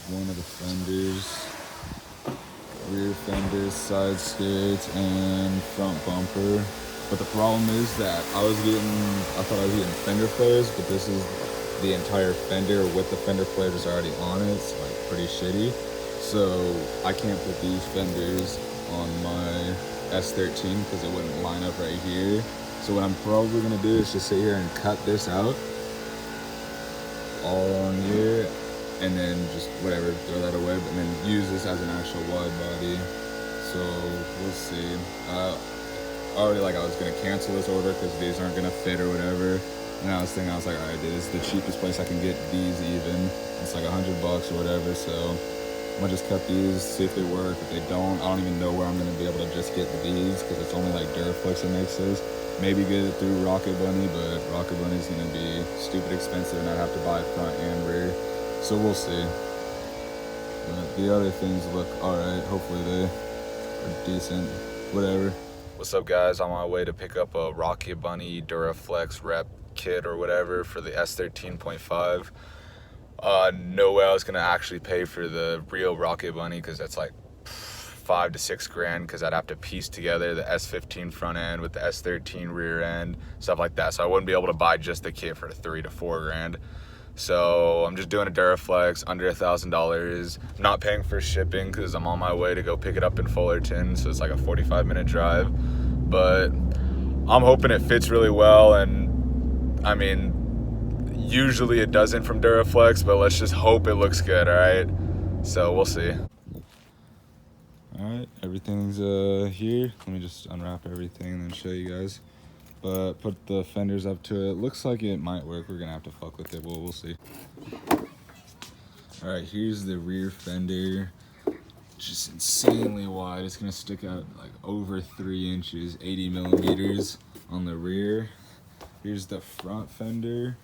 one of the fenders, rear fenders, side skirts, and front bumper. But the problem is that I thought I was getting fender flares, but this is the entire fender with the fender flares already on it. It's like pretty shitty. So I can't put these fenders on my S13 because it wouldn't line up right here. So what I'm probably gonna do is just sit here and cut this out all on here, and then just whatever, throw that away, but then use this as an actual wide body. So we'll see. Already I was gonna cancel this order because these aren't gonna fit or whatever. And I was like, alright, dude, this is the cheapest place I can get these even. It's like $100 or whatever, so I'm gonna just cut these, see if they work. If they don't, I don't even know where I'm gonna be able to just get these because it's only like Duraflex that makes this. Maybe get it through Rocketbunny, but Rocketbunny's gonna be stupid expensive and I'd have to buy front and rear. So we'll see. But the other things look alright. Hopefully they are decent. Whatever. What's up, guys? I'm on my way to pick up a Rocketbunny Duraflex rep kit or whatever for the S13.5. No way I was gonna actually pay for the real Rocketbunny because that's like $5 to $6 grand because I'd have to piece together the S15 front end with the S13 rear end, stuff like that. So I wouldn't be able to buy just the kit for $3 to $4 grand. So I'm just doing a Duraflex under $1,000. I'm not paying for shipping because I'm on my way to go pick it up in Fullerton. So it's like a 45-minute drive. But I'm hoping it fits really well. And I mean, usually it doesn't from Duraflex, but let's just hope it looks good, all right? So we'll see. All right, everything's here. Let me just unwrap everything and then show you guys. But put the fenders up to it. Looks like it might work. We're gonna have to fuck with it. We'll see. All right, here's the rear fender. Just insanely wide. It's gonna stick out like over 3 inches, 80 millimeters on the rear. Here's the front fender.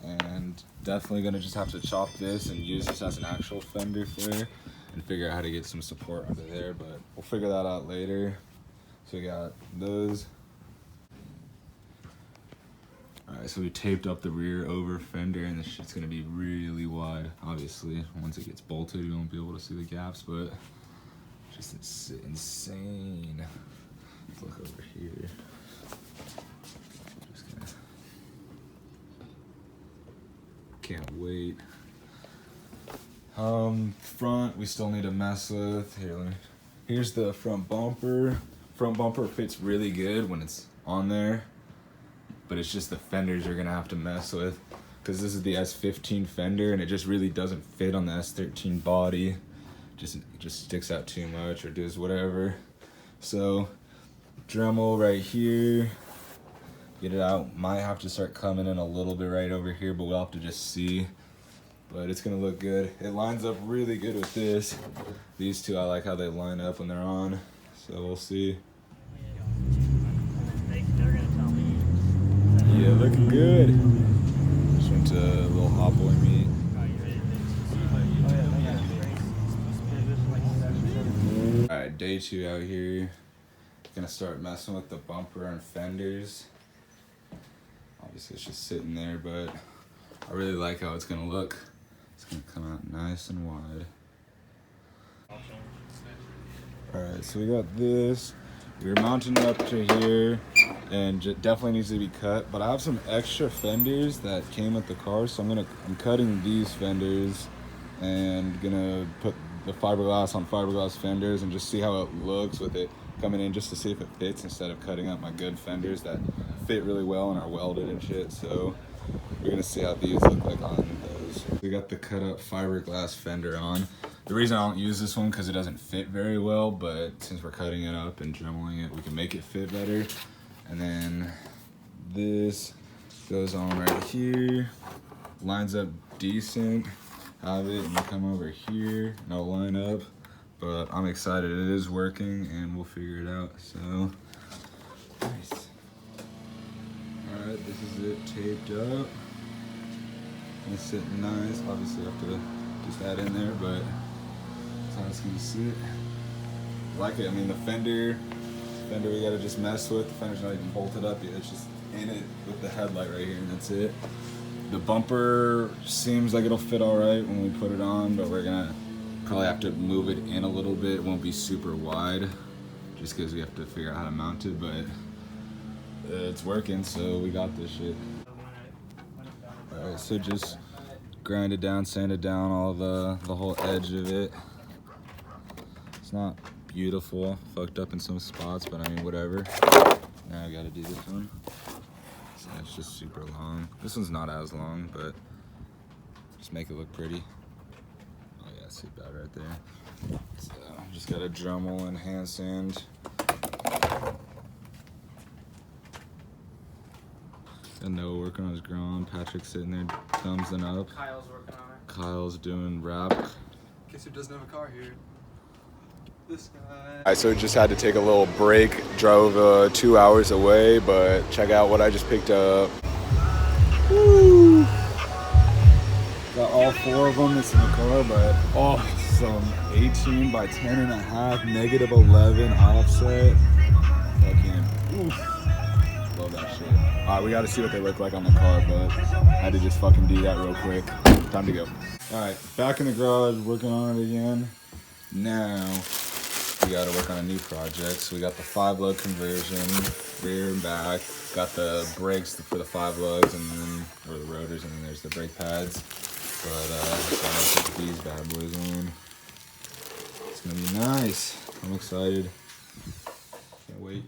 And definitely gonna just have to chop this and use this as an actual fender flare and figure out how to get some support under there, but we'll figure that out later. So we got those. Alright, so we taped up the rear over fender, and this shit's gonna be really wide. Obviously, once it gets bolted, you won't be able to see the gaps, but just insane. Let's look over here. Just gonna, can't wait. Front, we still need to mess with. Here's the front bumper. Front bumper fits really good when it's on there, but it's just the fenders you're gonna have to mess with because this is the S15 fender and it just really doesn't fit on the S13 body. It just sticks out too much or does whatever. So Dremel right here, get it out. Might have to start coming in a little bit right over here, but we'll have to just see. But it's gonna look good. It lines up really good with this. These two, I like how they line up when they're on. So we'll see. Yeah, looking good. Just went to a little hot boy meet. Alright, day 2 out here. Gonna start messing with the bumper and fenders. Obviously it's just sitting there, but I really like how it's gonna look. It's gonna come out nice and wide. Alright, so we got this. We're mounting it up to here, and it definitely needs to be cut. But I have some extra fenders that came with the car, so I'm cutting these fenders and gonna put the fiberglass on fiberglass fenders and just see how it looks with it coming in, just to see if it fits instead of cutting out my good fenders that fit really well and are welded and shit. So we're gonna see how these look like on those. We got the cut up fiberglass fender on. The reason I don't use this one because it doesn't fit very well, but since we're cutting it up and dremeling it, we can make it fit better. And then this goes on right here, lines up decent. Have it and come over here and I'll line up. But I'm excited, it is working and we'll figure it out. So nice. Alright, this is it taped up. It's sitting nice. Obviously I have to just add in there, but that's how it's gonna sit. I like it. I mean, the fender we gotta just mess with. The fender's not even bolted up yet. It's just in it with the headlight right here, and that's it. The bumper seems like it'll fit all right when we put it on, but we're gonna probably have to move it in a little bit. It won't be super wide, just because we have to figure out how to mount it, but it's working, so we got this shit. Alright, so just grind it down, sand it down, all the whole edge of it. It's not beautiful, fucked up in some spots, but I mean, whatever. Now I gotta do this one. So it's just super long. This one's not as long, but just make it look pretty. Oh yeah, see that right there. So just gotta Dremel and hand sand. And Noah working on his ground. Patrick's sitting there, thumbsing up. Kyle's working on it. Kyle's doing wrap. Guess who doesn't have a car here? This guy. Alright, so just had to take a little break. Drove 2 hours away, but check out what I just picked up. Woo! Got all 4 of them. It's in the car, but some 18 by 10.5, negative 11 offset. Fucking oof. Love that shit. Alright, we gotta see what they look like on the car, but I had to just fucking do that real quick. Time to go. Alright, back in the garage, working on it again. Now, we gotta work on a new project. So we got the 5-lug conversion, rear and back. Got the brakes for the 5 lugs, and then, or the rotors, and then there's the brake pads. But, just gotta put these bad boys on. It's gonna be nice. I'm excited. Can't wait.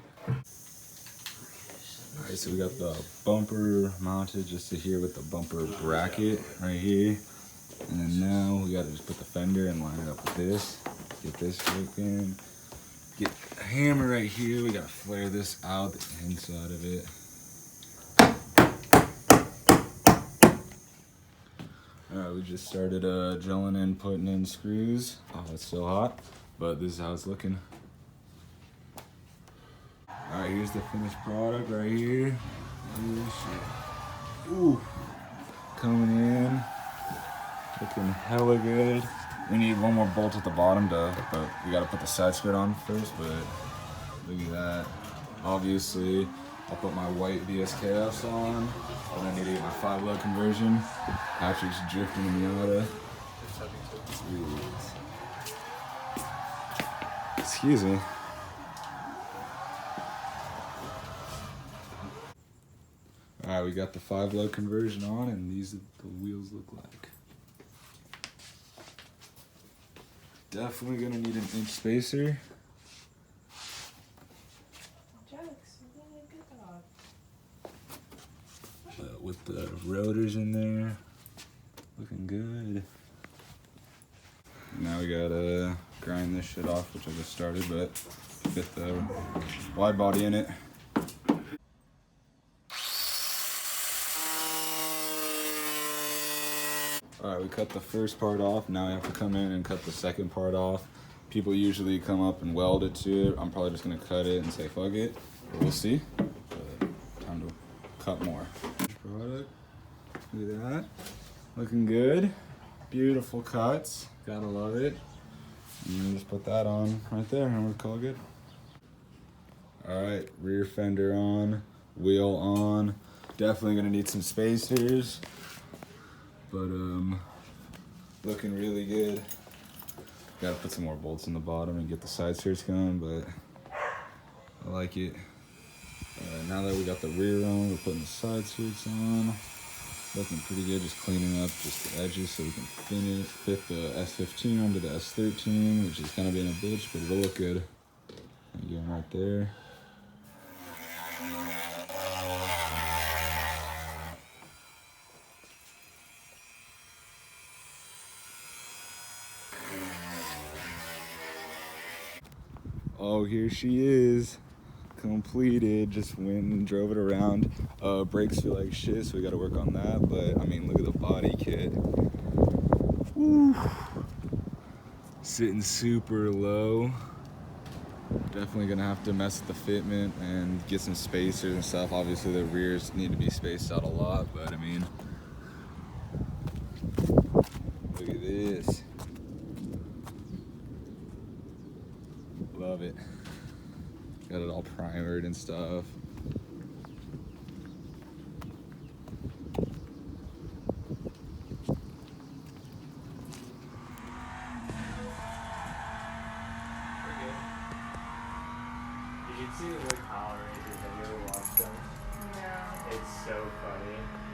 Alright, so we got the bumper mounted just to here with the bumper bracket right here. And then now we gotta just put the fender and line it up with this. Get this working. Get a hammer right here. We gotta flare this out, the inside of it. Alright, we just started drilling in, putting in screws. Oh, it's still hot, but this is how it's looking. Alright, here's the finished product right here. Ooh, coming in, looking hella good. We need one more bolt at the bottom but we gotta put the side skirt on first, but look at that. Obviously, I'll put my white VSKFs on, and I need to get my 5-lug conversion. Patrick's drifting in Miata. Excuse me. Alright, we got the 5-lug conversion on, and these are the wheels look like. Definitely gonna need an inch spacer. With the rotors in there, looking good. Now we gotta grind this shit off, which I just started, but fit the wide body in it. Alright, we cut the first part off. Now we have to come in and cut the second part off. People usually come up and weld it to it. I'm probably just gonna cut it and say fuck it. But we'll see. But time to cut more. Product. Look at that. Looking good. Beautiful cuts. Gotta love it. And you just put that on right there and we're call good. Alright, rear fender on, wheel on. Definitely gonna need some spacers. But looking really good. Gotta put some more bolts in the bottom and get the side skirts going, but I like it. Now that we got the rear on, we're putting the side skirts on. Looking pretty good, just cleaning up just the edges so we can fit the S15 onto the S13, which is kind of being a bitch, but it'll look good. Again, right there. Oh, here she is, completed. Just went and drove it around. Brakes feel like shit, so we gotta work on that. But I mean, look at the body kit. Woo. Sitting super low. Definitely gonna have to mess with the fitment and get some spacers and stuff. Obviously, the rears need to be spaced out a lot, but I mean, look at this. Love it. Got it all primered and stuff. you'd see the Power Rangers. Have you ever watched them? No. It's so funny.